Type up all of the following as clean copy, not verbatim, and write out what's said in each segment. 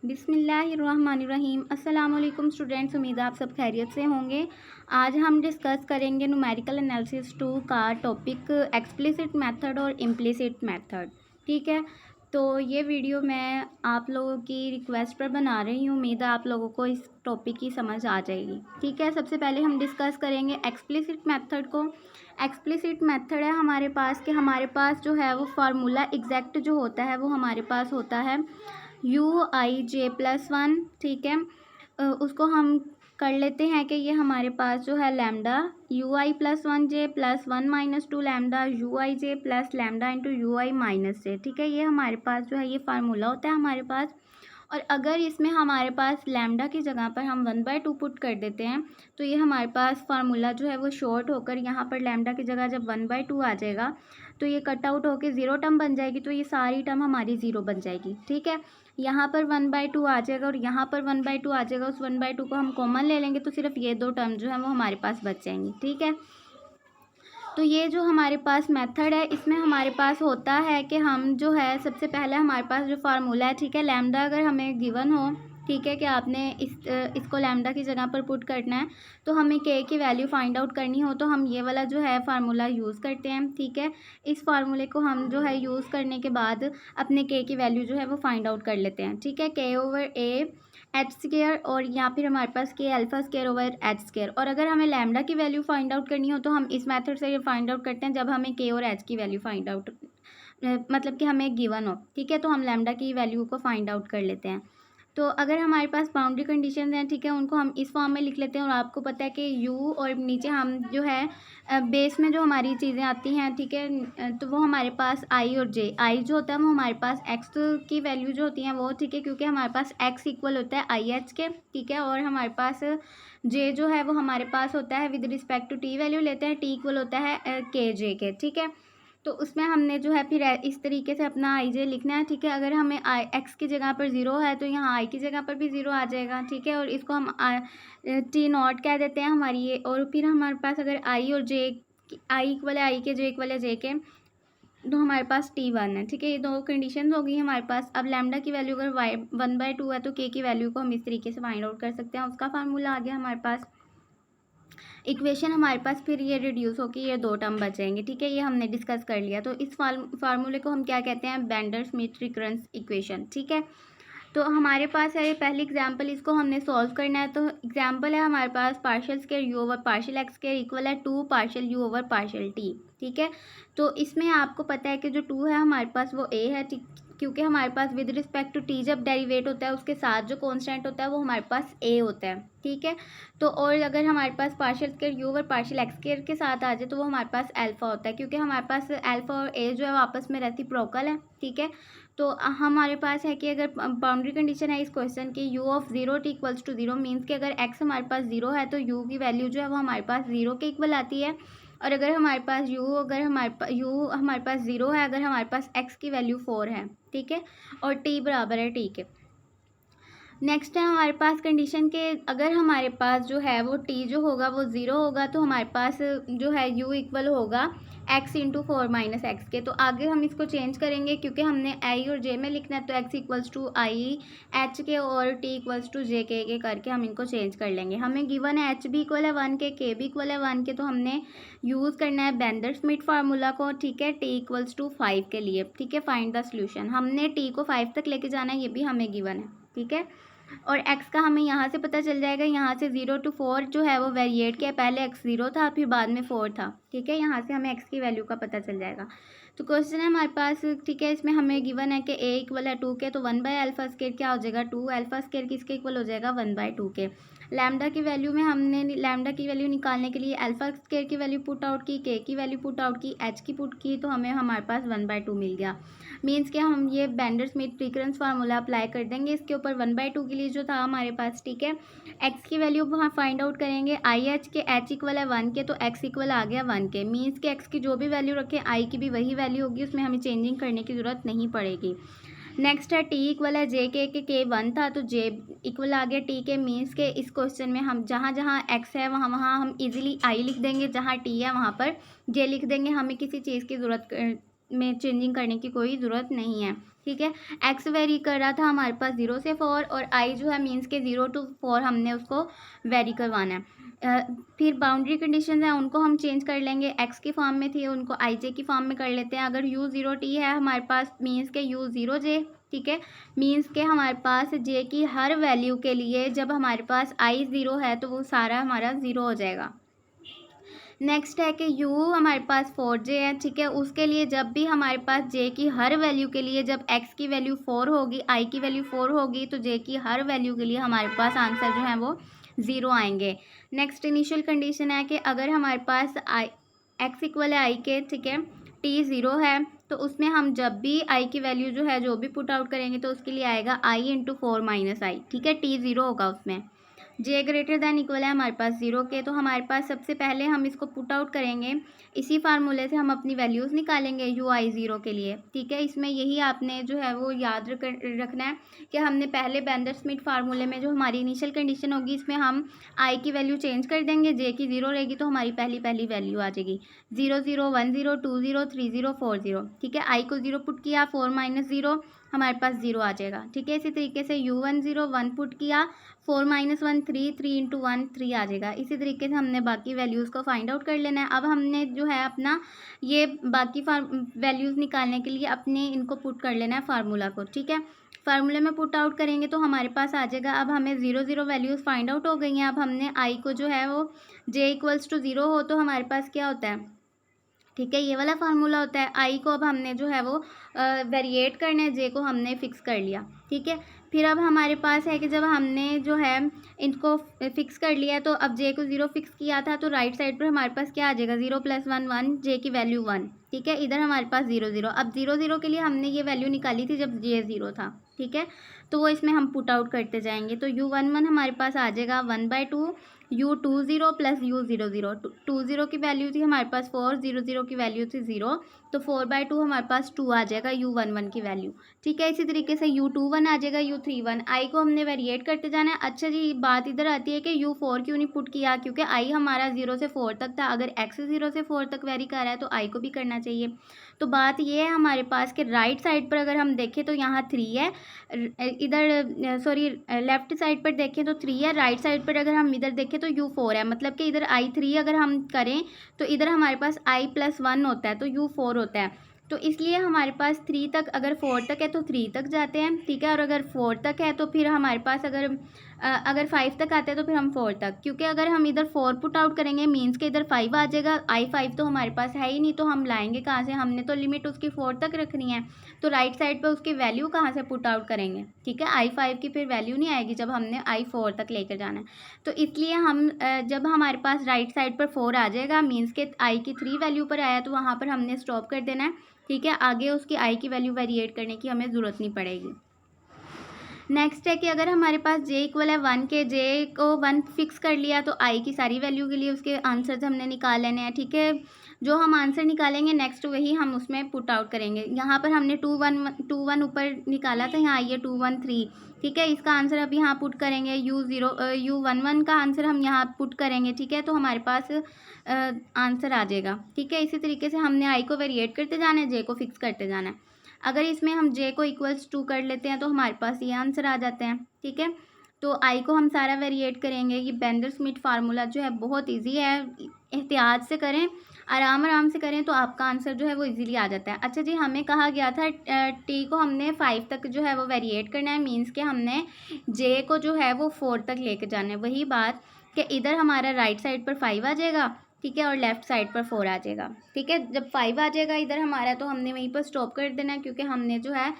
बिस्मिल्लाहिर्रहमानिर्रहीम। अस्सलाम वालेकुम स्टूडेंट्स, उम्मीद है आप सब खैरियत से होंगे। आज हम डिस्कस करेंगे न्यूमेरिकल एनालिसिस 2 का टॉपिक एक्सप्लिसिट मेथड और इम्प्लिसिट मेथड। ठीक है, तो ये वीडियो मैं आप लोगों की रिक्वेस्ट पर बना रही हूँ। उम्मीद है आप लोगों को इस टॉपिक की समझ आ जाएगी। ठीक है, सबसे पहले हम डिस्कस करेंगे एक्सप्लिसिट मेथड को। एक्सप्लिसिट मेथड है हमारे पास कि हमारे पास जो है वो फार्मूला एग्जैक्ट जो होता है वो हमारे पास होता है uij+1। ठीक है, उसको हम कर लेते हैं कि ये हमारे पास जो है lambda ui+1j+1 - 2 lambda uij plus lambda into ui-j। ठीक है, ये हमारे पास जो है ये फार्मूला होता है हमारे पास। और अगर इसमें हमारे पास लैम्डा की जगह पर हम 1/2 पुट कर देते हैं तो ये हमारे पास फार्मूला जो है वो शॉर्ट होकर यहाँ पर लैम्डा की जगह जब 1/2 आ जाएगा तो ये कट आउट होकर 0 टर्म बन जाएगी, तो ये सारी टर्म हमारी 0 बन जाएगी। ठीक है, यहाँ पर 1/2 आ जाएगा और यहाँ पर 1/2 आ जाएगा। उस 1/2 को हम कॉमन ले लेंगे तो सिर्फ ये 2 टर्म जो है वो हमारे पास बच जाएंगी। ठीक है, तो ये जो हमारे पास मेथड है इसमें हमारे पास होता है कि हम जो है सबसे पहले हमारे पास जो फार्मूला है, ठीक है, लैम्डा अगर हमें गिवन हो, ठीक है, कि आपने इसको लैम्डा की जगह पर पुट करना है तो हमें के की वैल्यू फाइंड आउट करनी हो तो हम ये वाला जो है फार्मूला यूज़ करते हैं। ठीक है, इस फार्मूले को हम जो है यूज़ करने के बाद अपने के की वैल्यू जो है वो फाइंड आउट कर लेते हैं। ठीक है, k/a h² और या फिर हमारे पास k α² / h²। और अगर हमें लैम्डा की वैल्यू फाइंड आउट करनी हो तो हम इस मेथड से फाइंड आउट करते हैं जब हमें k और h की वैल्यू फाइंड आउट मतलब कि हमें गिवन हो। ठीक है, तो हम लैम्डा की वैल्यू को फाइंड आउट कर लेते हैं। तो अगर हमारे पास बाउंड्री कंडीशन हैं, ठीक है, उनको हम इस फॉर्म में लिख लेते हैं। और आपको पता है कि u और नीचे हम जो है बेस में जो हमारी चीज़ें आती हैं, ठीक है, तो वो हमारे पास i और j। i जो होता है वो हमारे पास x की वैल्यू जो होती हैं वो, ठीक है, क्योंकि हमारे पास x इक्वल होता है i h के। ठीक है, और हमारे पास j जो है वो हमारे पास होता है with respect to t value लेते हैं, t इक्वल होता है k j के। ठीक है, तो उसमें हमने जो है फिर इस तरीके से अपना आई जे लिखना है। ठीक है, अगर हमें आई एक्स की जगह पर 0 है तो यहाँ आई की जगह पर भी 0 आ जाएगा। ठीक है, और इसको हम टी नॉट कह देते हैं हमारी ये। और फिर हमारे पास अगर आई और जे, आई इक्वल है आई के, जे इक्वल है जे के, तो हमारे पास T1 है। ठीक है, ये 2 कंडीशन हो गई हमारे पास। अब लैम्डा की वैल्यू अगर 1/2 है तो के की वैल्यू को हम इस तरीके से फाइंड आउट कर सकते हैं। उसका फार्मूला आ गया हमारे पास। इक्वेशन हमारे पास फिर ये रिड्यूस होकर ये 2 टर्म बच जाएंगे। ठीक है, ये हमने डिस्कस कर लिया। तो इस फार्मूले को हम क्या कहते हैं, बेंडर-स्मिथ रिकरेंस इक्वेशन। ठीक है, तो हमारे पास है ये पहली एग्जांपल, इसको हमने सॉल्व करना है। तो एग्जांपल है हमारे पास partial square u over partial x square equal है 2 partial u over partial t। ठीक है, तो इसमें आपको पता है कि जो 2 है हमारे पास वो a है। ठीक, क्योंकि हमारे पास विद रिस्पेक्ट टू t जब डेरिवेट होता है उसके साथ जो कांस्टेंट होता है वो हमारे पास a होता है। ठीक है, तो और अगर हमारे पास partial square u over partial x square के साथ आ जाए तो वो हमारे पास अल्फ़ा होता है, क्योंकि हमारे पास अल्फ़ा और a जो है वो आपस में रेसिप्रोकल है। ठीक है, तो हमारे पास है कि अगर बाउंड्री कंडीशन है इस क्वेश्चन की u of 0 t equals to 0 means कि अगर x हमारे पास 0 है तो u की वैल्यू जो है वो हमारे पास 0 के इक्वल आती है। और अगर हमारे पास u हमारे पास 0 है, अगर हमारे पास x की वैल्यू 4 है। ठीक है, और t बराबर है t के। नेक्स्ट है हमारे पास कंडीशन के अगर हमारे पास जो है वो t जो होगा वो 0 होगा तो हमारे पास जो है u इक्वल होगा x इंटू 4 माइनस एक्स के। तो आगे हम इसको चेंज करेंगे क्योंकि हमने i और j में लिखना है, तो x equals to i h के और t इक्वल्स टू जे के करके हम इनको चेंज कर लेंगे। हमें गिवन है h भी इक्वल है 1 के भी इक्वल है 1 के, तो हमने यूज़ करना है बेंडर-स्मिथ फार्मूला को। ठीक है, t इक्वल्स टू 5 के लिए। ठीक है, फाइंड द सोल्यूशन, हमने t को 5 तक लेके जाना है, ये भी हमें गिवन है। ठीक है, और x का हमें यहाँ से पता चल जाएगा, यहाँ से 0 to 4 जो है वो वेरिएट किया, पहले x 0 था फिर बाद में 4 था। ठीक है, यहाँ से हमें x की वैल्यू का पता चल जाएगा। तो क्वेश्चन है हमारे पास, ठीक है, इसमें हमें गिवन है कि a इक्वल है 2 के, तो 1/α² क्या हो जाएगा 2 α² किसके इक्वल हो जाएगा 1/2 के। लैम्डा की वैल्यू में हमने लैम्डा की वैल्यू निकालने के लिए α² की वैल्यू पुट आउट की, k की वैल्यू पुट आउट की, h की पुट की, तो हमें हमारे पास 1/2 मिल गया। मीन्स कि हम ये बेंडर-स्मिथ रिकरेंस फार्मूला अप्लाई कर देंगे इसके ऊपर 1/2 के लिए जो था हमारे पास। ठीक है, x की वैल्यू वहाँ फाइंड आउट करेंगे, आई एच के, h इक्वल है 1 के, तो x इक्वल आ गया 1 के। मीन्स कि x की जो भी वैल्यू रखें i की भी वही वैल्यू होगी, उसमें हमें चेंजिंग करने की ज़रूरत नहीं पड़ेगी। नेक्स्ट है t इक्वल है j के 1 था तो j इक्वल आ गया t के। मीन्स के इस क्वेश्चन में हम जहाँ जहाँ x है वहाँ वहाँ हम इजीली i लिख देंगे, जहाँ t है वहाँ पर j लिख देंगे, हमें किसी चीज़ की ज़रूरत में चेंजिंग करने की कोई ज़रूरत नहीं है, ठीक है। एक्स वेरी कर रहा था हमारे पास 0 से 4 और आई जो है मीन्स के 0 to 4 हमने उसको वेरी करवाना है। फिर बाउंड्री कंडीशन है उनको हम चेंज कर लेंगे, एक्स की फॉर्म में थी उनको आई जे की फॉर्म में कर लेते हैं। अगर यू 0 टी है हमारे पास मीन्स के यू 0 जे, ठीक है। मीन्स के हमारे पास जे की हर वैल्यू के लिए जब हमारे पास आई 0 है तो वो सारा हमारा 0 हो जाएगा। नेक्स्ट है कि u हमारे पास 4j है, ठीक है। उसके लिए जब भी हमारे पास j की हर वैल्यू के लिए जब x की वैल्यू 4 होगी, i की वैल्यू 4 होगी तो j की हर वैल्यू के लिए हमारे पास आंसर जो है वो 0 आएंगे। नेक्स्ट इनिशियल कंडीशन है कि अगर हमारे पास x इक्वल है i के, ठीक है, t 0 है तो उसमें हम जब भी i की वैल्यू जो है जो भी पुट आउट करेंगे तो उसके लिए आएगा i इंटू 4 माइनस आई, ठीक है। t 0 होगा उसमें, जे ग्रेटर दैन इक्वल है हमारे पास 0 के, तो हमारे पास सबसे पहले हम इसको पुट आउट करेंगे। इसी फार्मूले से हम अपनी वैल्यूज़ निकालेंगे यू आई 0 के लिए, ठीक है। इसमें यही आपने जो है वो याद रखना है कि हमने पहले बेंदर स्मिथ फार्मूले में जो हमारी इनिशियल कंडीशन होगी इसमें हम आई की वैल्यू चेंज कर देंगे, जे की 0 रहेगी तो हमारी पहली वैल्यू आ जाएगी 0 0 1 0 2 0 3 0 4 0, ठीक है। आई को 0 पुट किया, 4 माइनस 0 हमारे पास 0 आ जाएगा, ठीक है। इसी तरीके से u 1 0 1 पुट किया, 4 माइनस 1 3 3 इंटू 1 3 आ जाएगा। इसी तरीके से हमने बाकी वैल्यूज़ को फाइंड आउट कर लेना है। अब हमने जो है अपना ये बाकी वैल्यूज़ निकालने के लिए अपने इनको पुट कर लेना है फार्मूला को, ठीक है। फार्मूले में पुट आउट करेंगे तो हमारे पास आ जाएगा। अब हमें 0 0 वैल्यूज़ फाइंड आउट हो गई हैं। अब हमने आई को जो है वो j इक्वल्स टू 0 हो तो हमारे पास क्या होता है, ठीक है, ये वाला फार्मूला होता है। आई को अब हमने जो है वो वेरिएट करना है, जे को हमने फिक्स कर लिया, ठीक है। फिर अब हमारे पास है कि जब हमने जो है इनको फिक्स कर लिया तो अब जे को 0 फिक्स किया था तो राइट साइड पर हमारे पास क्या आ जाएगा 0 + 1 1, जे की वैल्यू 1, ठीक है। इधर हमारे पास 0 0, अब 0 0 के लिए हमने ये वैल्यू निकाली थी जब जे 0 था, ठीक है। तो वो इसमें हम पुट आउट करते जाएंगे तो u 1 1 हमारे पास आ जाएगा 1/2 u 2 0 प्लस u 0 0, 2 0 की वैल्यू थी हमारे पास 4, 0 0 की वैल्यू थी 0, तो 4/2 हमारे पास 2 आ जाएगा u 1 1 की वैल्यू, ठीक है। इसी तरीके से u 2 1 आ जाएगा, u 3 1, आई को हमने वेरिएट करते जाना है। अच्छा जी, बात इधर आती है कि u 4 क्यों नहीं पुट किया, क्योंकि आई हमारा 0 से 4 तक था। अगर x 0 से 4 तक वेरी कर रहा है तो आई को भी करना चाहिए। तो बात ये है हमारे पास कि राइट साइड पर अगर हम देखें तो यहाँ 3 है, इधर सॉरी लेफ्ट साइड पर देखें तो 3 है, राइट साइड पर अगर हम इधर देखें तो u 4 है। मतलब कि इधर i 3 अगर हम करें तो इधर हमारे पास i + 1 होता है तो u 4 होता है। तो इसलिए हमारे पास 3 तक, अगर 4 तक है तो 3 तक जाते हैं, ठीक है। और अगर 4 तक है तो फिर हमारे पास अगर 5 तक आते हैं तो फिर हम 4 तक, क्योंकि अगर हम इधर 4 पुट आउट करेंगे मीन्स के इधर 5 आ जाएगा। आई 5 तो हमारे पास है ही नहीं तो हम लाएंगे कहाँ से, हमने तो लिमिट उसकी 4 तक रखनी है। तो राइट साइड पे उसकी वैल्यू कहाँ से पुट आउट करेंगे, ठीक है। आई 5 की फिर वैल्यू नहीं आएगी जब हमने आई 4 तक लेकर जाना है। तो इसलिए हम जब हमारे पास राइट साइड पर 4 आ जाएगा मीन्स के आई की 3 वैल्यू पर आया तो वहाँ पर हमने स्टॉप कर देना है, ठीक है। आगे उसकी आई की वैल्यू वेरिएट करने की हमें ज़रूरत नहीं पड़ेगी। नेक्स्ट है कि अगर हमारे पास j इक्वल है 1 के, j को 1 फिक्स कर लिया तो i की सारी वैल्यू के लिए उसके आंसर्स हमने निकाल लेने हैं, ठीक है। जो हम आंसर निकालेंगे नेक्स्ट वही हम उसमें पुट आउट करेंगे। यहाँ पर हमने 2 1 ऊपर निकाला था, यहाँ ये 2 1 3, ठीक है। इसका आंसर अब यहाँ पुट करेंगे, u 1 1 का आंसर हम यहाँ पुट करेंगे, ठीक है। तो हमारे पास आंसर आ जाएगा, ठीक है। इसी तरीके से हमने आई को वेरिएट करते जाना है, जे को फिक्स करते जाना है। अगर इसमें हम j को इक्वल्स 2 कर लेते हैं तो हमारे पास ये आंसर आ जाते हैं, ठीक है। तो i को हम सारा वेरिएट करेंगे। ये बेंदर स्मिथ फार्मूला जो है बहुत इजी है, एहतियात से करें, आराम से करें तो आपका आंसर जो है वो इजीली आ जाता है। अच्छा जी, हमें कहा गया था t को हमने 5 तक जो है वो वेरिएट करना है, मीन्स के हमने j को जो है वो 4 तक लेकर जाना है। वही बात कि इधर हमारा राइट साइड पर 5 आ जाएगा, ठीक है, और लेफ्ट साइड पर 4 आ जाएगा, ठीक है। जब 5 आ जाएगा इधर हमारा तो हमने वहीं पर स्टॉप कर देना है, क्योंकि हमने जो है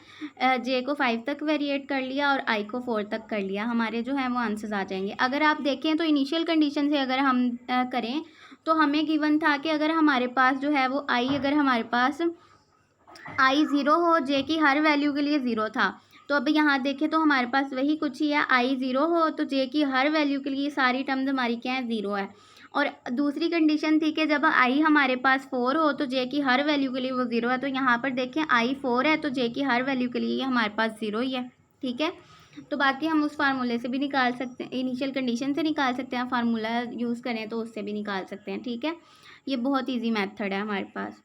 j को 5 तक वेरिएट कर लिया और i को 4 तक कर लिया। हमारे जो है वो आंसर्स आ जाएंगे। अगर आप देखें तो इनिशियल कंडीशन से अगर हम करें तो हमें गिवन था कि अगर हमारे पास जो है वो अगर हमारे पास i 0 हो, j की हर वैल्यू के लिए 0 था। तो अब यहाँ देखें तो हमारे पास वही कुछ ही है, i 0 हो तो j की हर वैल्यू के लिए सारी टर्म्स हमारी क्या है, 0 है। और दूसरी कंडीशन थी कि जब i हमारे पास 4 हो तो j की हर वैल्यू के लिए वो 0 है। तो यहाँ पर देखें i 4 है तो j की हर वैल्यू के लिए हमारे पास 0 ही है, ठीक है। तो बाकी हम उस फार्मूले से भी निकाल सकते हैं, इनिशियल कंडीशन से निकाल सकते हैं, फार्मूला यूज़ करें तो उससे भी निकाल सकते हैं, ठीक है। ये बहुत ईजी मेथड है हमारे पास।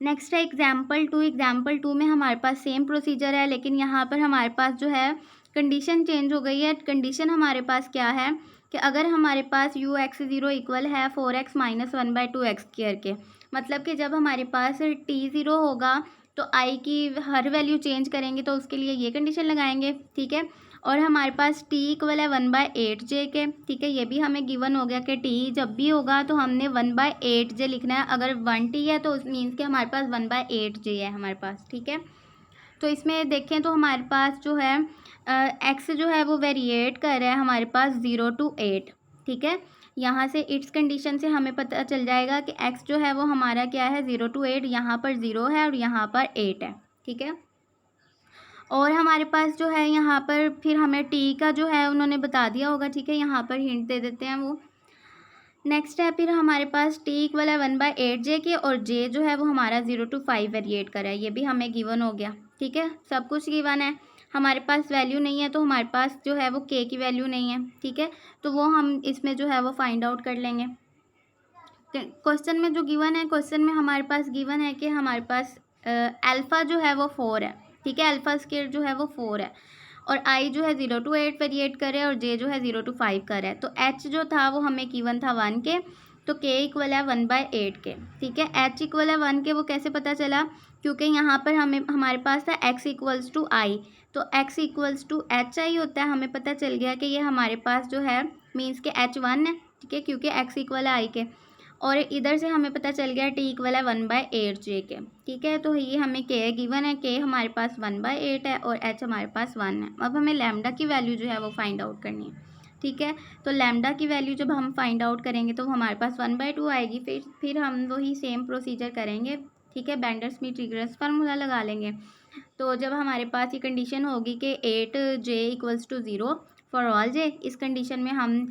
नेक्स्ट है एग्जाम्पल टू में हमारे पास सेम प्रोसीजर है, लेकिन यहाँ पर हमारे पास जो है कंडीशन चेंज हो गई है। कंडीशन हमारे पास क्या है कि अगर हमारे पास यू एक्स ज़ीरो इक्वल है 4x माइनस 1/2x² के, मतलब कि जब हमारे पास t ज़ीरो होगा तो i की हर वैल्यू चेंज करेंगे, तो उसके लिए ये कंडीशन लगाएंगे, ठीक है। और हमारे पास t इक्वल है 1/8j के, ठीक है। ये भी हमें गिवन हो गया कि t जब भी होगा तो हमने 1/8j लिखना है। अगर 1t है तो मीन्स कि हमारे पास 1/8j है हमारे पास, ठीक है। तो इसमें देखें तो हमारे पास जो है x जो है वो वेरिएट कर रहा है हमारे पास 0 to 8, ठीक है। यहाँ से इट्स कंडीशन से हमें पता चल जाएगा कि x जो है वो हमारा क्या है 0 to 8, यहाँ पर 0 है और यहाँ पर 8 है, ठीक है। और हमारे पास जो है यहाँ पर फिर हमें t का जो है उन्होंने बता दिया होगा, ठीक है। यहाँ पर हिंट दे देते हैं वो। नेक्स्ट है फिर हमारे पास t इक्वल है 1/8j के, और j जो है वो हमारा 0 to 5 वेरिएट कर रहा है, ये भी हमें गिवन हो गया, ठीक है। सब कुछ गिवन है, हमारे पास वैल्यू नहीं है तो हमारे पास जो है वो k की वैल्यू नहीं है, ठीक है। तो वो हम इसमें जो है वो फाइंड आउट कर लेंगे। क्वेश्चन में जो गिवन है, क्वेश्चन में हमारे पास गिवन है कि हमारे पास अल्फ़ा जो है वो 4 है, ठीक है। अल्फ़ा स्क्वायर जो है वो 4 है, और i जो है 0 to 8 वेरिएट करे और j जो है 0 to 5 कर है। तो h जो था वो हमें गिवन था 1 के, तो k इक्वल है 1/8 के, ठीक है। h इक्वल है 1 के, वो कैसे पता चला, क्योंकि यहाँ पर हमारे पास था x इक्वल्स टू आई, तो x equals to h i होता है। हमें पता चल गया कि ये हमारे पास जो है मीन्स के h 1 है, ठीक है, क्योंकि x इक्वल है i के। और इधर से हमें पता चल गया t इक्वल है 1/8j के, ठीक है। तो ये हमें k गिवन है, k हमारे पास 1/8 है और h हमारे पास 1 है। अब हमें लैम्डा की वैल्यू जो है वो फाइंड आउट करनी है, ठीक है। तो लैम्डा की वैल्यू जब हम फाइंड आउट करेंगे तो हमारे पास 1/2 आएगी। फिर हम वही सेम प्रोसीजर करेंगे, ठीक है। बेंडर स्मिथ रिग्रेस फार्मूला लगा लेंगे। तो जब हमारे पास ये कंडीशन होगी कि 8j equals to 0 for all j, इस कंडीशन में हम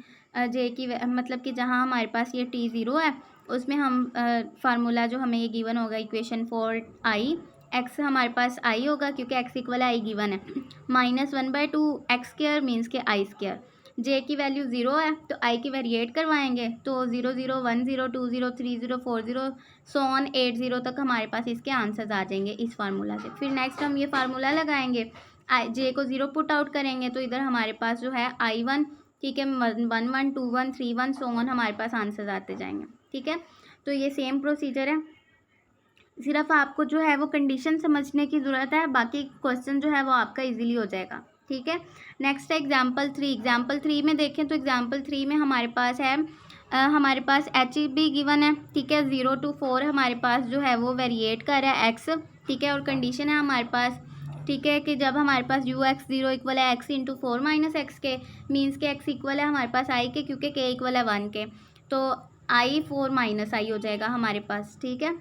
j की मतलब कि जहाँ हमारे पास ये t 0 है उसमें हम फार्मूला जो हमें ये गिवन होगा इक्वेशन फॉर i, x हमारे पास i होगा क्योंकि x इक्वल i गिवन है, माइनस 1/2x² मीन्स के i²। j की वैल्यू 0 है तो i की वेरिएट करवाएंगे, तो 0 0 1 0 2 0 3 0 4 0 सो ऑन 8 0 तक हमारे पास इसके आंसर्स आ जाएंगे इस फार्मूला से। फिर नेक्स्ट हम ये फार्मूला लगाएंगे, j को 0 पुट आउट करेंगे तो इधर हमारे पास जो है i1, ठीक है, 1 1 2 1 3 1 सो ऑन हमारे पास आंसर्स आते जाएंगे, ठीक है। तो ये सेम प्रोसीजर है, सिर्फ आपको जो है वो कंडीशन समझने की ज़रूरत है, बाकी क्वेश्चन जो है वो आपका इजीली हो जाएगा, ठीक है। नेक्स्ट है एग्जाम्पल 3। एग्जाम्पल 3 में देखें तो एग्जाम्पल 3 में हमारे पास है हमारे पास h भी गिवन है, ठीक है। 0 to 4 हमारे पास जो है वो वेरिएट कर रहा है x, ठीक है। और कंडीशन है हमारे पास, ठीक है, कि जब हमारे पास यू एक्स 0 इक्वल है x इंटू 4 माइनस एक्स के, मीन्स के x इक्वल है हमारे पास i के, क्योंकि k इक्वल है 1 के, तो i 4 माइनस i हो जाएगा हमारे पास, ठीक है।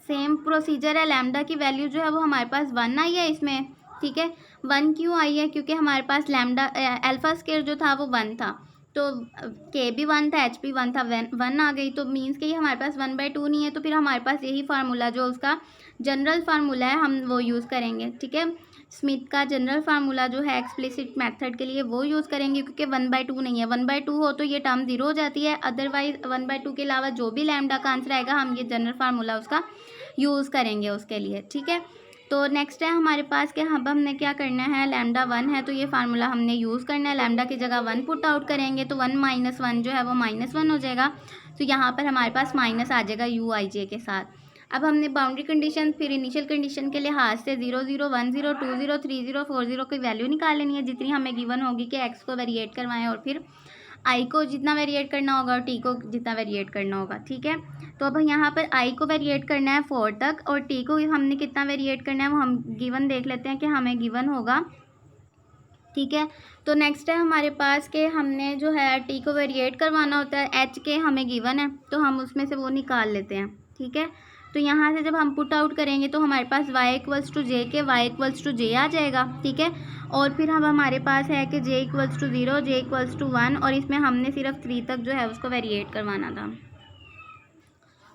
सेम प्रोसीजर है, लैम्डा की वैल्यू जो है वो हमारे पास 1 आई है इसमें, ठीक है। 1 क्यों आई है, क्योंकि हमारे पास लैम्डा अल्फा स्क्वायर जो था वो 1 था, तो k भी 1 था, h भी 1 था, 1 आ गई, तो मीन्स के ये हमारे पास 1/2 नहीं है। तो फिर हमारे पास यही फार्मूला जो उसका जनरल फार्मूला है हम वो यूज़ करेंगे, ठीक है। स्मिथ का जनरल फार्मूला जो है एक्सप्लिसिट मेथड के लिए वो यूज़ करेंगे, क्योंकि 1/2 नहीं है। 1/2 हो तो ये टर्म 0 हो जाती है, अदरवाइज 1/2 के अलावा जो भी लैम्डा का आंसर आएगा हम ये जनरल फार्मूला उसका यूज़ करेंगे उसके लिए, ठीक है। तो नेक्स्ट है हमारे पास कि हमने क्या करना है, लैम्डा 1 है तो ये फार्मूला हमने यूज़ करना है। लैम्डा की जगह 1 पुट आउट करेंगे तो 1 माइनस 1 जो है वो -1 हो जाएगा, तो यहाँ पर हमारे पास माइनस आ जाएगा uij के साथ। अब हमने बाउंड्री कंडीशन फिर इनिशियल कंडीशन के लिहाज से 0 0 1 0 2 0 3 0 4 0 की वैल्यू निकाल लेनी है, जितनी हमें गिवन होगी कि x को वेरिएट करवाएं और फिर i को जितना वेरिएट करना होगा और t को जितना वेरिएट करना होगा, ठीक है। तो अब यहाँ पर i को वेरिएट करना है 4 तक और t को हमने कितना वेरिएट करना है वो हम गिवन देख लेते हैं कि हमें गिवन होगा, ठीक है। तो नेक्स्ट है हमारे पास कि हमने जो है t को वेरिएट करवाना होता है, h के हमें गिवन है तो हम उसमें से वो निकाल लेते हैं, ठीक है। तो यहाँ से जब हम पुट आउट करेंगे तो हमारे पास y इक्वल्स टू j के y इक्वल्स टू j आ जाएगा, ठीक है। और फिर हम हमारे पास है कि j equals to 0 j equals to 1 और इसमें हमने सिर्फ 3 तक जो है उसको वेरिएट करवाना था।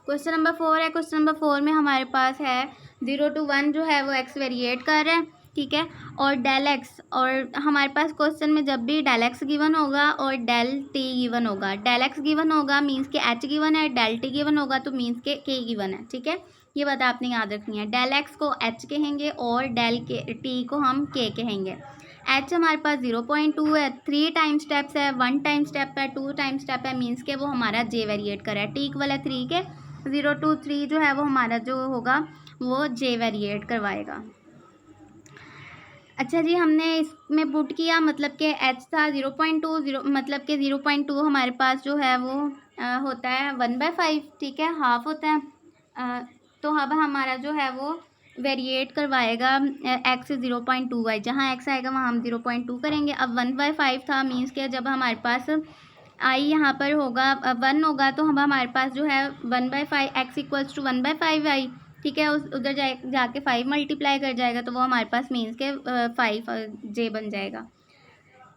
क्वेश्चन नंबर 4 है, क्वेश्चन नंबर 4 में हमारे पास है 0 to 1 जो है वो x वेरिएट कर रहा है, ठीक है। और डेल एक्स, और हमारे पास क्वेश्चन में जब भी डेल एक्स गिवन होगा और डेल टी गिवन होगा, डेल एक्स गिवन होगा मीन्स के h गिवन है, डेल टी गिवन होगा तो मीन्स के k गिवन है, ठीक है। ये बात आपने याद रखनी है। डेल एक्स को एच कहेंगे और डेल के टी को हम के कहेंगे। एच हमारे पास 0.2 है, 3 टाइम स्टेप्स है, 1 टाइम स्टेप है, 2 टाइम स्टेप है, मीन्स के वो हमारा जे वेरिएट कर रहा है। टी इक्वल है 3 के, 0 to 3 जो है वो हमारा जो होगा वो जे वेरिएट करवाएगा। अच्छा जी, हमने इसमें पुट किया, मतलब कि एच था 0.2, मतलब कि 0.2 हमारे पास जो है वो होता है 1/5, ठीक है, हाफ होता है। तो अब हमारा जो है वो वेरिएट करवाएगा एक्स 0.2y, जहाँ एक्स आएगा वहाँ हम 0.2 करेंगे। अब 1/5 था, मीन्स के जब हमारे पास आई यहाँ पर होगा 1 होगा तो हम हमारे पास जो है 1/5 एक्स इक्वल्स टू 1/5y, ठीक है। उस उधर जाके 5 मल्टीप्लाई कर जाएगा तो वो हमारे पास मीन्स के 5 जे बन जाएगा।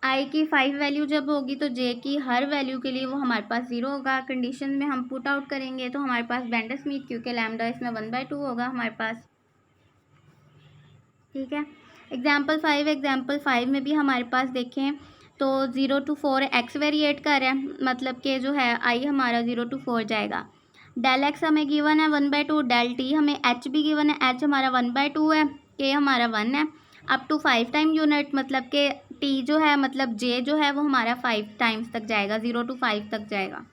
आई की 5 वैल्यू जब होगी तो जे की हर वैल्यू के लिए वो हमारे पास 0 होगा। कंडीशन में हम पुट आउट करेंगे तो हमारे पास बेंडर स्मिथ, क्योंकि लैम्डा इसमें 1/2 होगा हमारे पास, ठीक है। एग्जाम्पल 5 में भी हमारे पास देखें तो 0 to 4 एक्स वेरिएट कर रहा है, मतलब कि जो है आई हमारा 0 to 4 जाएगा। डेल एक्स हमें गिवन है 1/2, डेल टी हमें एच भी गिवन है, एच हमारा 1/2 है, के हमारा 1 है। अप टू 5 टाइम यूनिट, मतलब कि टी जो है मतलब जे जो है वो हमारा 5 टाइम्स तक जाएगा, 0 to 5 तक जाएगा,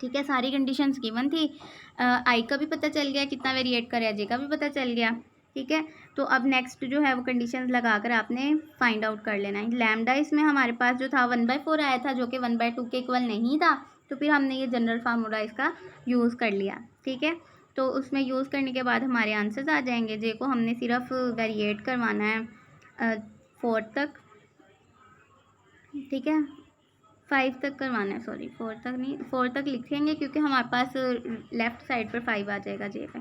ठीक है। सारी कंडीशंस गिवन थी। आई का भी पता चल गया कितना वेरिएट करे, जे का भी पता चल गया, ठीक है। तो अब नेक्स्ट जो है वो कंडीशंस लगाकर आपने फाइंड आउट कर लेना है। लैम्डा इसमें हमारे पास जो था 1/4 आया था, जो कि 1/2 के इक्वल नहीं था, तो फिर हमने ये जनरल फार्मूला इसका यूज़ कर लिया, ठीक है। तो उसमें यूज़ करने के बाद हमारे आंसर्स आ जाएंगे। जे को हमने सिर्फ वेरिएट करवाना है 4 तक, ठीक है, 5 तक करवाना है, सॉरी 4 तक नहीं, 4 तक लिखेंगे क्योंकि हमारे पास लेफ़्ट साइड पर 5 आ जाएगा जे पे।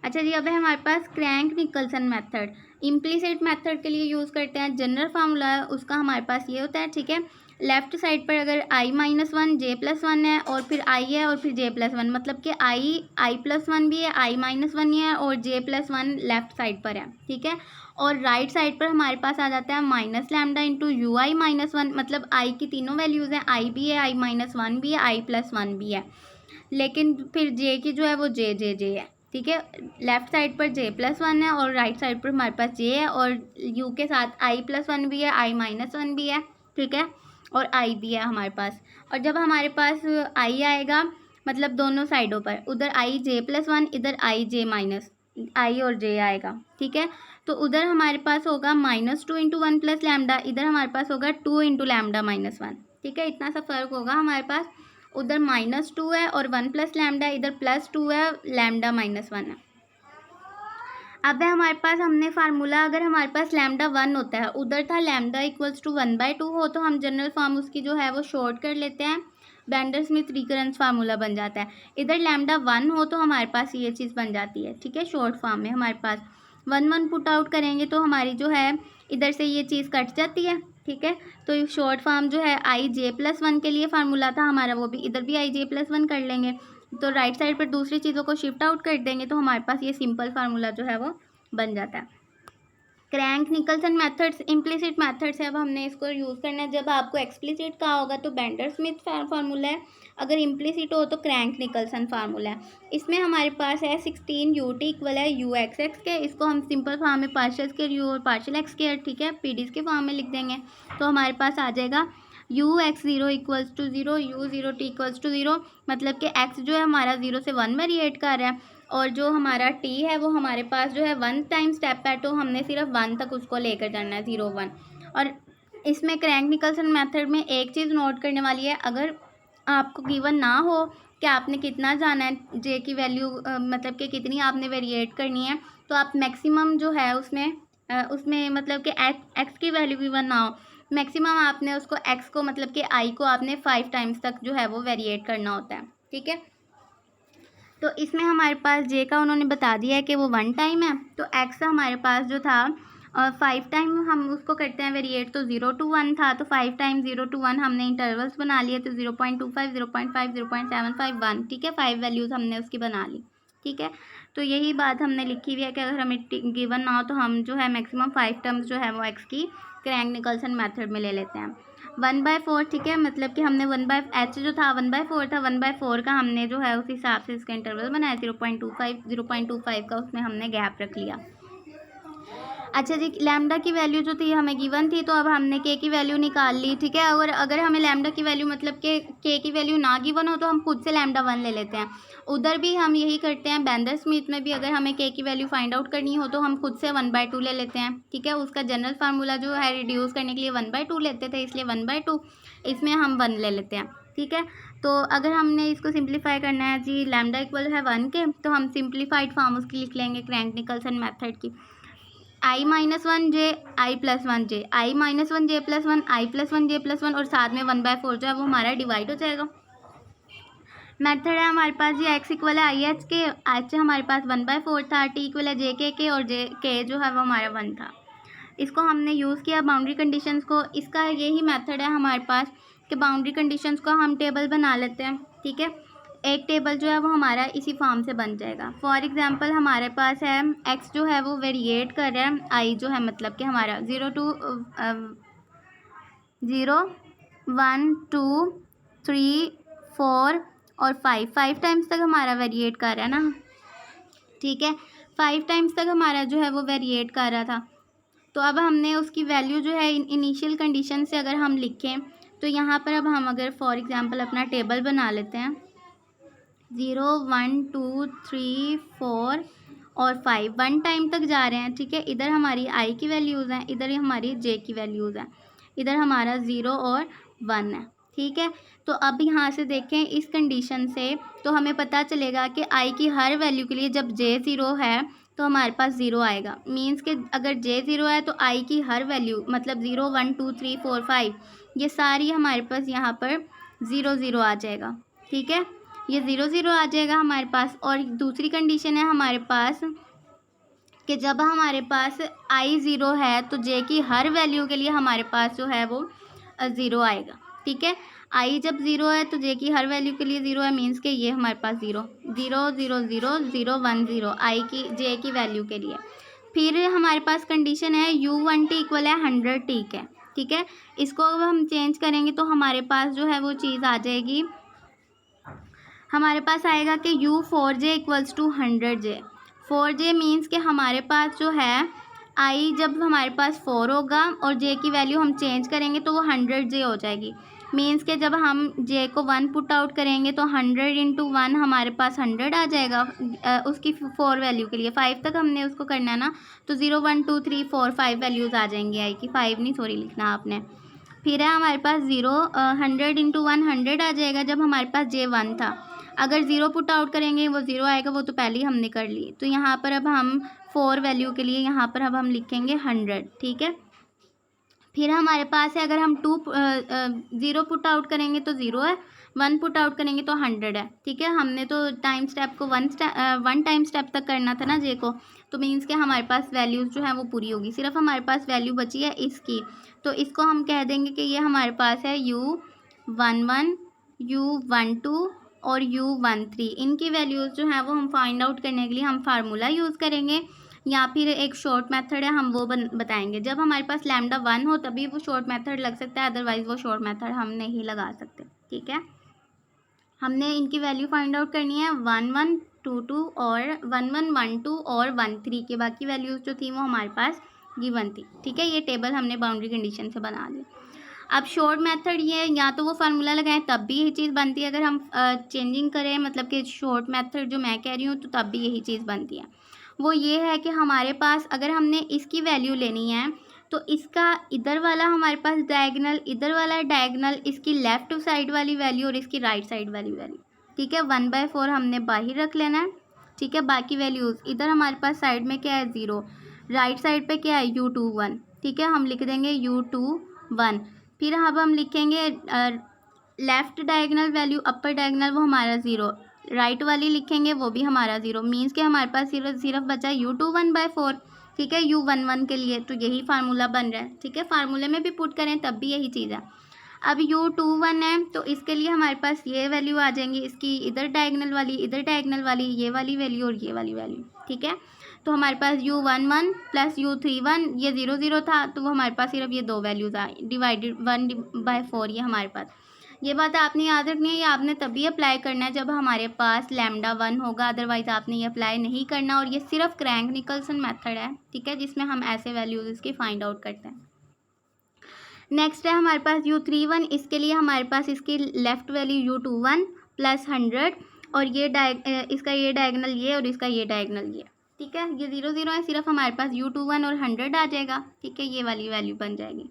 अच्छा जी, अब है हमारे पास Crank Nicolson method. Implicit method के लिए यूज़ करते हैं। जनरल फार्मूला है उसका हमारे पास ये होता है, ठीक है। लेफ़्ट साइड पर अगर i-1 j+1 है और फिर i है और फिर j+1, मतलब कि i+1 भी है, i-1 ही है और j+1 लेफ़्ट साइड पर है, ठीक है। और राइट साइड पर हमारे पास आ जाता है माइनस लैम्डा इंटू ui-1, मतलब i की तीनों वैल्यूज़ हैं, i भी है, i-1 भी है, i+1 भी है, लेकिन फिर j की जो है वो j है, ठीक है। लेफ़्ट साइड पर j+1 है और राइट साइड पर हमारे पास j है और u के साथ i+1 भी है, i-1 भी है, ठीक है, और i भी है हमारे पास। और जब हमारे पास i आएगा, मतलब दोनों साइडों पर, उधर i j+1, इधर i j- i और j आएगा, ठीक है। तो उधर हमारे पास होगा -2 इंटू 1 प्लस लैम्डा, इधर हमारे पास होगा 2 इंटू लैम्डा -1, ठीक है। इतना सा फ़र्क होगा हमारे पास, उधर -2 है और 1 प्लस लैम्डा, इधर +2 है, लैम्डा -1 है। अब है हमारे पास, हमने फार्मूला, अगर हमारे पास लैम्डा 1 होता है, उधर था लैम्डा इक्वल्स टू 1/2 हो, तो हम जनरल फॉर्म उसकी जो है वो शॉर्ट कर लेते हैं, बेंडर स्मिथ रिकरेंस फार्मूला बन जाता है। इधर लैम्डा 1 हो तो हमारे पास ये चीज़ बन जाती है, ठीक है। शॉर्ट फॉर्म में हमारे पास 1 पुट आउट करेंगे तो हमारी जो है इधर से ये चीज़ कट जाती है, ठीक है। तो शॉर्ट फॉर्म जो है i j+1 के लिए फार्मूला था हमारा, वो भी इधर भी i j+1 कर लेंगे, तो राइट साइड पर दूसरी चीज़ों को शिफ्ट आउट कर देंगे तो हमारे पास ये सिंपल फार्मूला जो है वो बन जाता है। Crank Nicholson methods implicit methods है, अब हमने इसको यूज़ करना है। जब आपको एक्सप्लिसिट कहा होगा तो बेंडर स्मिथ फार्मूला है, अगर इम्प्लिसिट हो तो क्रैंक निकल्सन फार्मूला है। इसमें हमारे पास है 16 ut इक्वल है ux के, इसको हम सिंपल फॉर्म में पार्शियल स्क्वायर u और पार्शियल x स्क्वायर, ठीक है, पीडीज के फॉर्म में लिख देंगे तो हमारे पास आ जाएगा ux0 equals to 0, u0t equals to 0, मतलब कि x जो है हमारा 0 से 1 वेरिएट कर रहा है और जो हमारा t है वो हमारे पास जो है 1 टाइम स्टेप है, तो हमने सिर्फ 1 तक उसको लेकर जाना है, 0 1। और इसमें क्रैंक निकल्सन मेथड में एक चीज़ नोट करने वाली है, अगर आपको गिवन ना हो कि आपने कितना जाना है जे की वैल्यू, मतलब कि कितनी आपने वेरिएट करनी है, तो आप मैक्सिमम जो है उसमें मतलब कि एक्स की वैल्यू गिवन ना हो, मैक्सिमम आपने उसको एक्स को, मतलब कि आई को आपने 5 टाइम्स तक जो है वो वेरिएट करना होता है, ठीक है। तो इसमें हमारे पास जे का उन्होंने बता दिया है कि वो 1 टाइम है, तो एक्स हमारे पास जो था 5 टाइम हम उसको करते हैं वेरिएट, तो 0 to 1 था, तो 5 टाइम 0 to 1 हमने इंटरवल्स बना लिए, तो 0.25 0.5 0.75 1, ठीक है, 5 वैल्यूज़ हमने उसकी बना ली, ठीक है। तो यही बात हमने लिखी हुई है कि अगर हमें गिवन ना हो तो हम जो है मैक्सिमम 5 टर्म्स जो है वो एक्स की क्रैंक निकल्सन मेथड में ले लेते हैं। 1/4, ठीक है, मतलब कि हमने h जो था 1/4 था, 1/4 का हमने जो है उस हिसाब से इसका इंटरवल बनाया 0.25 का उसमें हमने गैप रख लिया। अच्छा जी, लैम्डा की वैल्यू जो थी हमें गिवन थी, तो अब हमने के की वैल्यू निकाल ली, ठीक है। और अगर हमें लैम्डा की वैल्यू मतलब के की वैल्यू ना गिवन हो तो हम खुद से लैम्डा 1 ले लेते हैं। उधर भी हम यही करते हैं, बेंदर स्मिथ में भी अगर हमें के की वैल्यू फाइंड आउट करनी हो तो हम खुद से 1/2 ले लेते हैं, ठीक है। उसका जनरल फार्मूला जो है रिड्यूस करने के लिए 1/2 लेते थे, इसलिए 1/2 इसमें हम 1 ले लेते हैं, ठीक है। तो अगर हमने इसको सिंप्लीफाई करना है जी, लैम्डा इक्वल है 1 के, तो हम सिंप्लीफाइड फॉर्म उसकी लिख लेंगे क्रैंक निकलसन मेथड की, i-1 j i+1 j, i-1 j+1 i+1 j+1 और साथ में 1/4 जो है वो हमारा डिवाइड हो जाएगा। मेथड है हमारे पास जी x इक्वल है i h के, h हमारे पास 1/4 था, t इक्वल है j के और j k जो है वो हमारा 1 था। इसको हमने यूज़ किया बाउंड्री कंडीशंस को, इसका यही मेथड है हमारे पास कि बाउंड्री कंडीशंस को हम टेबल बना लेते हैं, ठीक है। एक टेबल जो है वो हमारा इसी फॉर्म से बन जाएगा। फॉर एग्जांपल हमारे पास है x जो है वो वेरिएट कर रहा है, i जो है मतलब कि हमारा 0 1 2 3 4 और 5 टाइम्स तक हमारा वेरिएट कर रहा है ना, ठीक है। 5 टाइम्स तक हमारा जो है वो वेरिएट कर रहा था। तो अब हमने उसकी वैल्यू जो है इनिशियल कंडीशन से अगर हम लिखें तो यहाँ पर अब हम अगर फॉर एग्जांपल अपना टेबल बना लेते हैं, 0 1 2 3 4 और 5 1 टाइम तक जा रहे हैं, ठीक है। इधर हमारी i की वैल्यूज़ हैं, इधर हमारी j की वैल्यूज़ हैं, इधर हमारा 0 और 1 है, ठीक है। तो अब यहाँ से देखें इस कंडीशन से तो हमें पता चलेगा कि i की हर वैल्यू के लिए जब j 0 है तो हमारे पास 0 आएगा। मीन्स कि अगर j 0 है तो i की हर वैल्यू मतलब 0 1 2 3 4 5 ये सारी हमारे पास यहाँ पर 0 0 आ जाएगा, ठीक है। ये 0 0 आ जाएगा हमारे पास। और दूसरी कंडीशन है हमारे पास कि जब हमारे पास i 0 है तो j की हर वैल्यू के लिए हमारे पास जो है वो 0 आएगा, ठीक है। i जब 0 है तो j की हर वैल्यू के लिए 0 है, मीन्स कि ये हमारे पास 0 0 0 0 0 1 0 i की j की वैल्यू के लिए। फिर हमारे पास कंडीशन है u1t इक्वल है 100t के, ठीक है। इसको अब हम चेंज करेंगे तो हमारे पास जो है वो चीज़ आ जाएगी, हमारे पास आएगा कि u4j equals to 100j। 4j means कि हमारे पास जो है i जब हमारे पास 4 होगा और j की वैल्यू हम चेंज करेंगे तो वो 100j हो जाएगी। मीन्स कि जब हम j को 1 पुट आउट करेंगे तो 100 × 1 हमारे पास 100 आ जाएगा उसकी 4 वैल्यू के लिए। 5 तक हमने उसको करना है ना, तो 0 1 2 3 4 5 वैल्यूज़ आ जाएंगी i की, 5 नहीं सॉरी लिखना आपने। फिर है हमारे पास 100 × 1 100 आ जाएगा जब हमारे पास j 1 था। अगर 0 पुट आउट करेंगे वो 0 आएगा, वो तो पहले ही हमने कर ली। तो यहाँ पर अब हम 4 वैल्यू के लिए यहाँ पर अब हम लिखेंगे 100, ठीक है। फिर हमारे पास है अगर हम 0 पुट आउट करेंगे तो 0 है, 1 पुट आउट करेंगे तो 100 है, ठीक है। हमने तो टाइम स्टेप को 1 टाइम स्टेप तक करना था ना j को, तो मीन्स कि हमारे पास वैल्यूज़ जो है वो पूरी होगी। सिर्फ हमारे पास वैल्यू बची है इसकी, तो इसको हम कह देंगे कि ये हमारे पास है u11 u12 और u13। इनकी वैल्यूज़ जो है वो हम फाइंड आउट करने के लिए हम फार्मूला यूज़ करेंगे या फिर एक शॉर्ट मेथड है हम वो बताएंगे। जब हमारे पास लैम्डा 1 हो तभी वो शॉर्ट मेथड लग सकता है, अदरवाइज़ वो शॉर्ट मेथड हम नहीं लगा सकते, ठीक है। हमने इनकी वैल्यू फाइंड आउट करनी है 1 1 2 2 और 1 1 1 2 और 1 3 के, बाकी वैल्यूज़ जो थी वो हमारे पास गिवन थी, ठीक है। ये टेबल हमने बाउंड्री कंडीशन से बना ली। अब शॉर्ट मेथड ये या तो वो फार्मूला लगाएं तब भी यही चीज़ बनती है, अगर हम चेंजिंग करें मतलब कि शॉर्ट मेथड जो मैं कह रही हूँ तो तब भी यही चीज़ बनती है। वो ये है कि हमारे पास अगर हमने इसकी वैल्यू लेनी है तो इसका इधर वाला हमारे पास डायगनल, इधर वाला डायगनल, इसकी लेफ़्ट साइड वाली वैल्यू और इसकी राइट साइड वाली वैल्यू, ठीक है। 1/4 हमने बाहर रख लेना है, ठीक है। बाकी वैल्यूज़ इधर हमारे पास साइड में क्या है 0, राइट साइड पे क्या है u21, ठीक है। हम लिख देंगे u21। फिर अब हम लिखेंगे लेफ़्ट डायगनल वैल्यू, अपर डायगनल वो हमारा 0, राइट वाली लिखेंगे वो भी हमारा 0, मीन्स कि हमारे पास सिर्फ बचा u21/4, ठीक है, u11 के लिए। तो यही फार्मूला बन रहा है, ठीक है। फार्मूले में भी पुट करें तब भी यही चीज़ है। अब u21 है तो इसके लिए हमारे पास ये वैल्यू आ जाएंगी, इसकी इधर डायगनल वाली, इधर डायगनल वाली, ये वाली वैल्यू और ये वाली वैल्यू, ठीक है। तो हमारे पास U11 प्लस U31 ये 0 0 था, तो वो हमारे पास सिर्फ ये दो वैल्यूज़ आए, डिवाइडेड 1/4 ये हमारे पास। ये बात आपने याद रखनी है, ये आपने तभी अप्लाई करना है जब हमारे पास लैम्डा 1 होगा, अदरवाइज़ आपने ये अप्लाई नहीं करना। और ये सिर्फ क्रैंक निकलसन मेथड है, ठीक है, जिसमें हम ऐसे वैल्यूज़ इसकी फाइंड आउट करते हैं। नेक्स्ट है हमारे पास U31, इसके लिए हमारे पास इसकी लेफ़्ट वैल्यू U21 प्लस 100 और ये इसका ये डायगनल ये और इसका ये डायगनल ये, ठीक है, ये 0 0 है, सिर्फ हमारे पास U21 और 100 आ जाएगा, ठीक है, ये वाली वैल्यू बन जाएगी।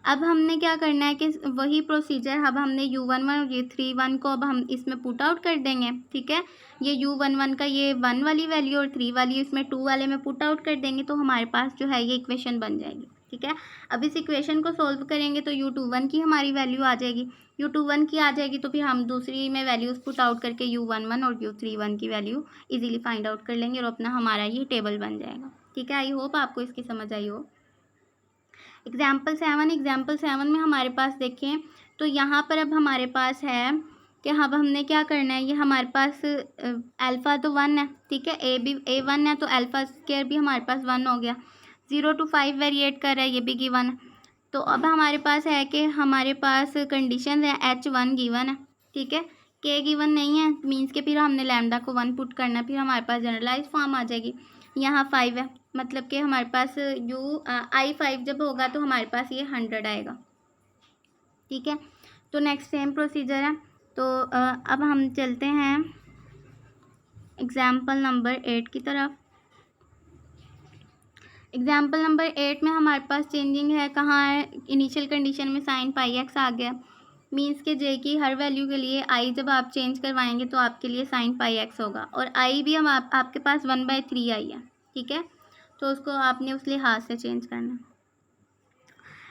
अब हमने क्या करना है कि वही प्रोसीजर, अब हमने U11 और U31 को अब हम इसमें पुट आउट कर देंगे, ठीक है, ये U11 का ये 1 वाली वैल्यू और 3 वाली इसमें 2 वाले में पुट आउट कर देंगे, तो हमारे पास जो है ये इक्वेशन बन जाएगी, ठीक है। अब इस इक्वेशन को सोल्व करेंगे तो U21 की हमारी वैल्यू आ जाएगी, U21 की आ जाएगी तो फिर हम दूसरी में वैल्यूज़ पुट आउट करके U11 और U31 की वैल्यू इजीली फाइंड आउट कर लेंगे और अपना हमारा ये टेबल बन जाएगा, ठीक है। आई होप आपको इसकी समझ आई हो। एग्जाम्पल 7 में हमारे पास देखें तो यहाँ पर अब हमारे पास है कि अब हमने क्या करना है, ये हमारे पास अल्फ़ा तो 1 है, ठीक है, A1 है तो अल्फ़ा स्क्वायर भी हमारे पास 1 हो गया। 0 to 5 वेरिएट कर रहा है, ये भी गिवन है। तो अब हमारे पास है कि हमारे पास कंडीशन है H1 गिवन है, ठीक है, K गिवन नहीं है, मीन्स के फिर हमने लैम्डा को 1 पुट करना है, फिर हमारे पास जनरलाइज फॉर्म आ जाएगी। यहाँ 5 है, मतलब कि हमारे पास I5 जब होगा तो हमारे पास ये 100 आएगा, ठीक है। तो नेक्स्ट सेम प्रोसीजर है। तो अब हम चलते हैं एग्जाम्पल नंबर 8 की तरफ। एग्जाम्पल नंबर 8 में हमारे पास चेंजिंग है, कहाँ है, इनिशियल कंडीशन में साइन पाई एक्स आ गया, मीन्स के जे की हर वैल्यू के लिए आई जब आप चेंज करवाएंगे तो आपके लिए साइन पाई एक्स होगा, और आई भी हम आपके पास 1/3 आई है, ठीक है, तो उसको आपने उस लिहाज से चेंज करना है।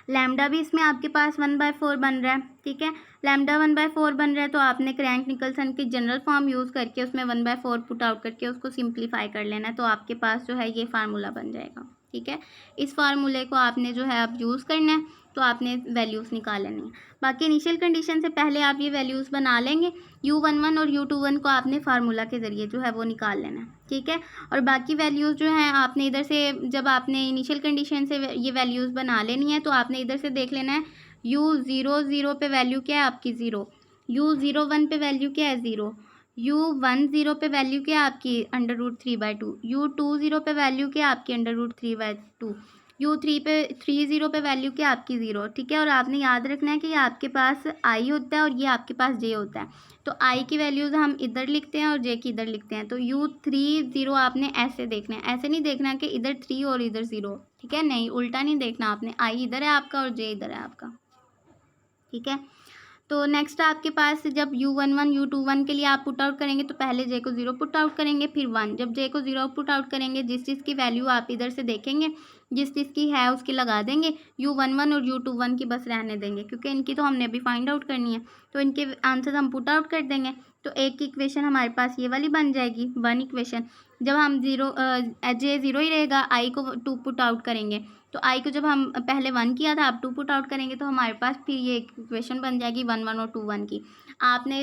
लैम्डा भी इसमें आपके पास 1/4 बन रहा है, ठीक है, लैम्डा 1/4 बन रहा है तो आपने क्रैंक निकलसन की जनरल फॉर्म यूज़ करके उसमें 1/4 पुट आउट करके उसको सिंप्लीफाई कर लेना है, तो आपके पास जो है ये फार्मूला बन जाएगा, ठीक है। इस फार्मूले को आपने जो है अब यूज़ करना है, तो आपने वैल्यूज़ निकाल लेनी है। बाकी इनिशियल कंडीशन से पहले आप ये वैल्यूज़ बना लेंगे, U11 और U21 को आपने फार्मूला के ज़रिए जो है वो निकाल लेना है, ठीक है। और बाकी वैल्यूज़ जो हैं आपने इधर से, जब आपने इनिशियल कंडीशन से ये वैल्यूज़ बना लेनी है तो आपने इधर से देख लेना है U00 पे वैल्यू क्या है आपकी 0, U01 पे वैल्यू क्या है 0, U10 पे वैल्यू क्या है आपकी √3/2, U20 पे वैल्यू क्या है आपकी √3/2, U30 पे वैल्यू क्या आपकी 0, ठीक है। और आपने याद रखना है कि ये आपके पास आई होता है और ये आपके पास जे होता है, तो आई की वैल्यूज़ हम इधर लिखते हैं और जे की इधर लिखते हैं, तो U30 आपने ऐसे देखना है, ऐसे नहीं देखना कि इधर 3 और इधर 0, ठीक है, नहीं, उल्टा नहीं देखना आपने, आई इधर है आपका और जे इधर है आपका, ठीक है। तो नेक्स्ट आपके पास जब U11 U21 के लिए आप पुट आउट करेंगे तो पहले जे को 0 पुट आउट करेंगे, फिर 1, जब जे को 0 पुट आउट करेंगे जिस चीज़ की वैल्यू आप इधर से देखेंगे जिस चीज़ की है उसकी लगा देंगे, U11 और U21 की बस रहने देंगे क्योंकि इनकी तो हमने अभी फाइंड आउट करनी है, तो इनके आंसर हम पुट आउट कर देंगे। तो एक की इक्वेशन हमारे पास ये वाली बन जाएगी, 1 इक्वेशन। जब हम जे 0 ही रहेगा, आई को 2 पुट आउट करेंगे, तो आई को जब हम पहले 1 किया था, आप 2 पुट आउट करेंगे तो हमारे पास फिर ये इक्वेशन बन जाएगी 1 1 और 2 1 की। आपने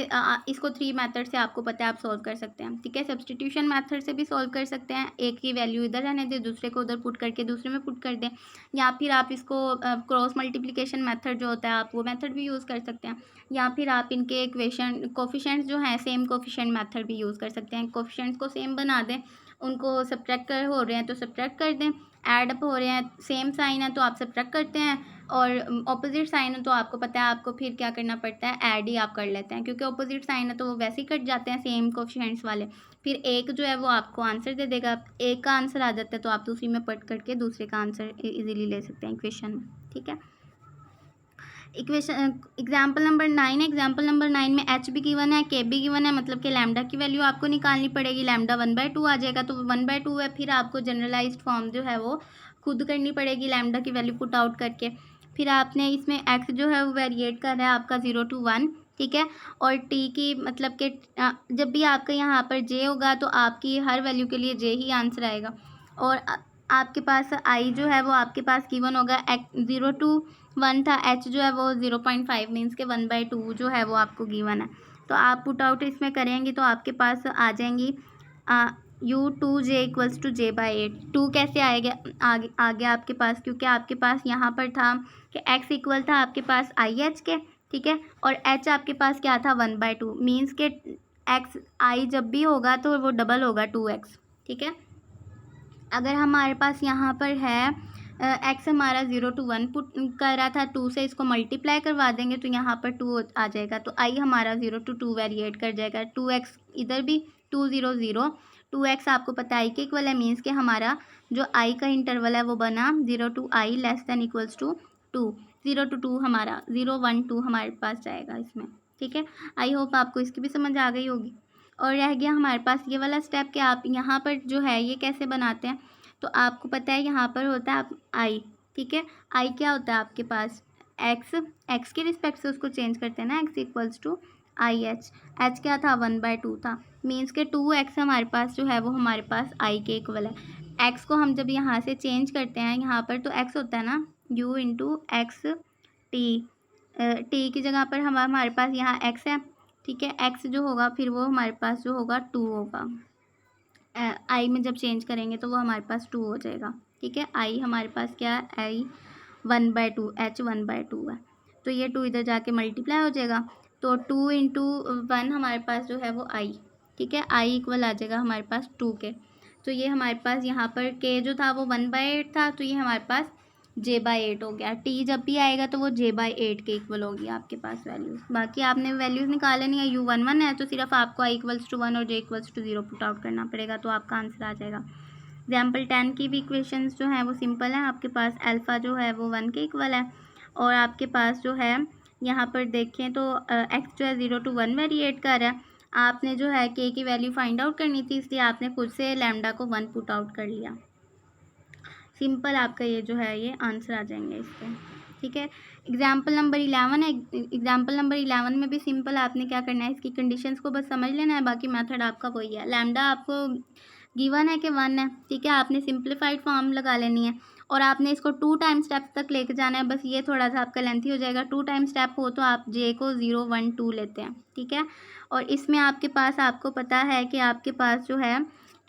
इसको 3 मेथड से आपको पता है आप सॉल्व कर सकते हैं, ठीक है। सब्स्टिट्यूशन मेथड से भी सॉल्व कर सकते हैं, एक की वैल्यू इधर रहने दें, दूसरे को उधर पुट करके दूसरे में पुट कर दें, या फिर आप इसको क्रॉस मल्टीप्लिकेशन मेथड जो होता है आप वो मेथड भी यूज़ कर सकते हैं, या फिर आप इनके इक्वेशन कोफिशिएंट्स जो हैं सेम कोफिशिएंट मेथड भी यूज़ कर सकते हैं। कोफिशिएंट्स को सेम बना दें, उनको सब्ट्रैक्ट हो रहे हैं तो सब्ट्रैक्ट कर दें, ऐड अप हो रहे हैं, सेम साइन है तो आप सब्ट्रैक्ट करते हैं, और ऑपोजिट साइन है तो आपको पता है आपको फिर क्या करना पड़ता है, ऐड ही आप कर लेते हैं, क्योंकि ऑपोजिट साइन है तो वो वैसे ही कट जाते हैं सेम कोफिशिएंट्स वाले। फिर एक जो है वो आपको आंसर दे देगा, एक का आंसर आ जाता है तो आप दूसरी में पट करके दूसरे का आंसर इजीली ले सकते हैं इक्वेशन में, ठीक है। इक्वेशन एग्जाम्पल नंबर 9 है। एग्जाम्पल नंबर 9 में एच भी गिवन है, के भी गिवन है, मतलब कि लैम्डा की वैल्यू आपको निकालनी पड़ेगी, लैम्डा 1/2 आ जाएगा, तो 1/2 है, फिर आपको जनरलाइज्ड फॉर्म जो है वो खुद करनी पड़ेगी लैम्डा की वैल्यू पुट आउट करके। फिर आपने इसमें एक्स जो है वो वेरिएट कर रहा है आपका 0 to 1, ठीक है, और टी की मतलब कि जब भी आपका यहाँ पर जे होगा तो आपकी हर वैल्यू के लिए जे ही आंसर आएगा, और आपके पास आई जो है वो आपके पास गिवन होगा 0 to 1 था, एच जो है वो 0.5 मीन्स के 1/2 जो है वो आपको गिवन है, तो आप पुट आउट इसमें करेंगे तो आपके पास आ जाएंगी u2j=j/8। 2 कैसे आएगा आगे आपके पास, क्योंकि आपके पास यहाँ पर था कि x इक्वल था आपके पास आई एच के, ठीक है, और h आपके पास क्या था 1/2, मीन्स के x i जब भी होगा तो वो डबल होगा 2x, ठीक है। अगर हमारे पास यहाँ पर है x हमारा 0 to 1 पुट कर रहा था, 2 से इसको मल्टीप्लाई करवा देंगे तो यहाँ पर 2 आ जाएगा, तो i हमारा 0 to 2 वेरिएट कर जाएगा। 2x इधर भी 2 0 0, 2x आपको पता है i के इक्वल है, मीन्स के हमारा जो i का इंटरवल है वो बना 0 to i less than equals to 2, 0 to 2 हमारा 0 1 2 हमारे पास जाएगा इसमें, ठीक है। आई होप आपको इसकी भी समझ आ गई होगी। और रह गया हमारे पास ये वाला स्टेप कि आप यहाँ पर जो है ये कैसे बनाते हैं, तो आपको पता है यहाँ पर होता है आई, ठीक है। आई क्या होता है आपके पास एक्स के रिस्पेक्ट से उसको चेंज करते हैं ना, x equals to i h क्या था 1/2 था, मीन्स के 2x हमारे पास जो है वो हमारे पास आई के इक्वल है। एक्स को हम जब यहाँ से चेंज करते हैं यहाँ पर तो एक्स होता है ना u इंटू एक्स टी की जगह पर हमारे पास यहाँ एक्स है, ठीक है। एक्स जो होगा फिर वो हमारे पास जो होगा 2 होगा, आई में जब चेंज करेंगे तो वो हमारे पास 2 हो जाएगा, ठीक है। आई हमारे पास क्या है आई 1/2, h 1/2 है, तो ये 2 इधर जाके मल्टीप्लाई हो जाएगा, तो 2 इंटू 1 हमारे पास जो है वो आई, ठीक है। आई इक्वल आ जाएगा हमारे पास 2 के, तो ये हमारे पास यहाँ पर k जो था वो 1/8 था, तो ये हमारे पास j/8 हो गया। t जब भी आएगा तो वो j/8 के इक्वल होगी आपके पास वैल्यूज़। बाकी आपने वैल्यूज़ निकाले नहीं है, u11 है तो सिर्फ आपको i = 1 और j = 0 पुट आउट करना पड़ेगा, तो आपका आंसर आ जाएगा। एग्जाम्पल 10 की भी इक्वेशंस जो है वो सिंपल है, आपके पास अल्फ़ा जो है वो 1 के इक्वल है, और आपके पास जो है यहाँ पर देखें तो x जो है 0 to 1 वेरिएट कर रहा है। आपने जो है k की वैल्यू फाइंड आउट करनी थी, इसलिए आपने खुद से लैम्डा को 1 पुट आउट कर लिया। सिंपल आपका ये जो है ये आंसर आ जाएंगे इसके, ठीक है। एग्जाम्पल नंबर 11 है, एग्जाम्पल नंबर 11 में भी सिंपल आपने क्या करना है, इसकी कंडीशंस को बस समझ लेना है, बाकी मेथड आपका वही है। लैम्डा आपको गिवन है कि 1 है, ठीक है, आपने सिंप्लीफाइड फॉर्म लगा लेनी है और आपने इसको 2 टाइम स्टेप्स तक लेके जाना है, बस ये थोड़ा सा आपका लेंथी हो जाएगा। 2 टाइम स्टेप हो तो आप j को 0 1 2 लेते हैं, ठीक है। और इसमें आपके पास आपको पता है कि आपके पास जो है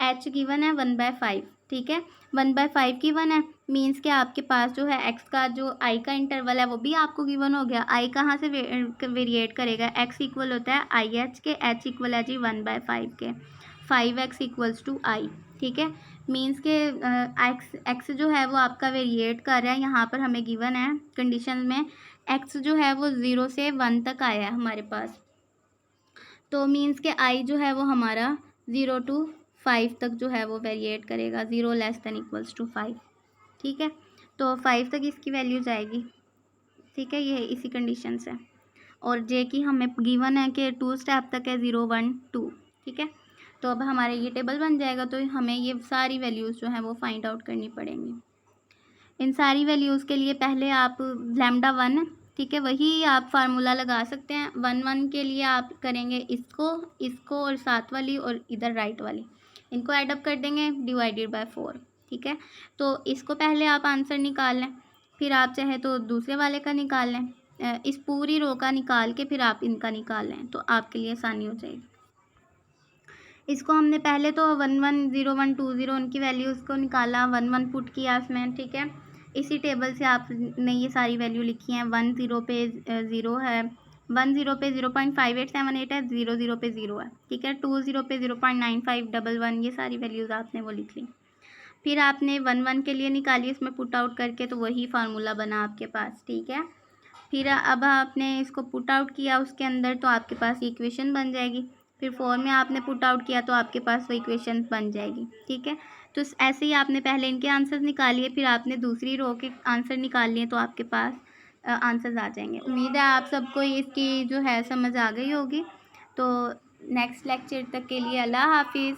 h गिवन है 1/5, ठीक है, 1/5 गिवन है, मीन्स के आपके पास जो है x का जो i का इंटरवल है वो भी आपको गिवन हो गया। i कहाँ से वेरिएट करेगा, x इक्वल होता है आई एच के, h इक्वल है जी 1/5 के, 5x इक्वल्स टू i, ठीक है। मीन्स के x जो है वो आपका वेरिएट कर रहा है, यहाँ पर हमें गिवन है कंडीशन में x जो है वो 0 से 1 तक आया है हमारे पास, तो मीन्स के i जो है वो हमारा 0 to 5 तक जो है वो वेरिएट करेगा, 0 लेस दैन इक्वल्स टू 5, ठीक है। तो 5 तक इसकी वैल्यू जाएगी, ठीक है, ये इसी कंडीशन से। और j की हमें गिवन है कि 2 स्टेप तक है 0 1 2, ठीक है। तो अब हमारे ये टेबल बन जाएगा, तो हमें ये सारी वैल्यूज़ जो हैं वो फाइंड आउट करनी पड़ेंगी। इन सारी वैल्यूज़ के लिए पहले आप लैम्डा 1, ठीक है, वही आप फार्मूला लगा सकते हैं। 1 1 के लिए आप करेंगे इसको और साथ वाली और इधर राइट वाली, इनको ऐडअप कर देंगे डिवाइडेड बाय 4, ठीक है। तो इसको पहले आप आंसर निकाल लें, फिर आप चाहे तो दूसरे वाले का निकाल लें, इस पूरी रो का निकाल के फिर आप इनका निकाल लें, तो आपके लिए आसानी हो जाएगी। इसको हमने पहले तो 1 1 0 1 2 0 उनकी वैल्यूज़ को निकाला, 1 1 पुट किया उसमें, ठीक है। इसी टेबल से आपने ये सारी वैल्यू लिखी हैं। 1 0 पे 0 है, 1 0 पे 0.5878 है, 0 0 पे 0 है, ठीक है। 2 0 पे 0.9511, ये सारी वैल्यूज़ आपने वो लिख ली। फिर आपने 1 1 के लिए निकाली इसमें पुट आउट करके, तो वही फार्मूला बना आपके पास, ठीक है। फिर अब आपने इसको पुट आउट किया उसके अंदर, तो आपके पास इक्वेशन बन जाएगी। फिर 4 में आपने पुट आउट किया तो आपके पास वो इक्वेशन बन जाएगी, ठीक है। तो ऐसे ही आपने पहले इनके आंसर्स निकालिए, फिर आपने दूसरी रो के आंसर निकाल लिए, तो आपके पास आंसर्स आ जाएंगे। उम्मीद है आप सबको इसकी जो है समझ आ गई होगी। तो नेक्स्ट लेक्चर तक के लिए अल्लाह हाफिज़।